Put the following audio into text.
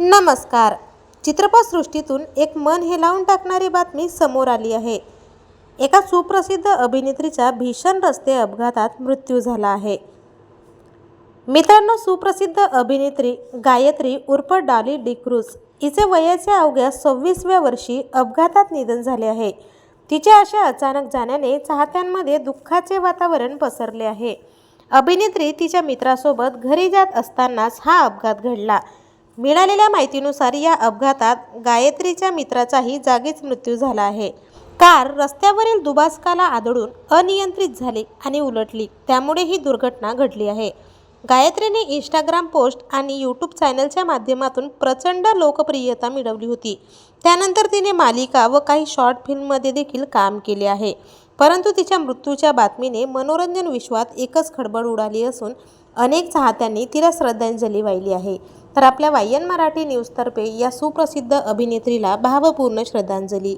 नमस्कार. चित्रपटसृष्टीतून एक मन हेलावून टाकणारी बातमी समोर आली आहे. एका सुप्रसिद्ध अभिनेत्रीचा भीषण रस्ते अपघातात मृत्यू झाला आहे. मित्रांनो, सुप्रसिद्ध अभिनेत्री गायत्री उर्फ डॉली डिक्रूझ हिचे वयाच्या अवघ्या 26व्या वर्षी अपघातात निधन झाले आहे. तिच्या अशा अचानक जाण्याने चाहत्यांमध्ये दुःखाचे वातावरण पसरले आहे. अभिनेत्री तिच्या मित्रासोबत घरी जात असतानाच हा अपघात घडला. मिळालेल्या माहितीनुसार या अपघातात गायत्रीच्या मित्राचाही जागीच मृत्यू झाला आहे. कार रस्त्यावरील दुभाजकाला आदळून अनियंत्रित झाली आणि उलटली, त्यामुळे ही दुर्घटना घडली आहे. गायत्रीने इंस्टाग्राम पोस्ट आणि यूट्यूब चॅनलच्या माध्यमातून प्रचंड लोकप्रियता मिळवली होती. त्यानंतर तिने मालिका व काही शॉर्ट फिल्ममध्ये देखील काम केले आहे. परंतु तिच्या मृत्यूच्या बातमीने मनोरंजन विश्वात एकच खळबळ उडाली असून अनेक चाहत्यांनी तिला श्रद्धांजली वाहिली आहे. तर आपल्या वायन मराठी न्यूजतर्फे या सुप्रसिद्ध अभिनेत्रीला भावपूर्ण श्रद्धांजली.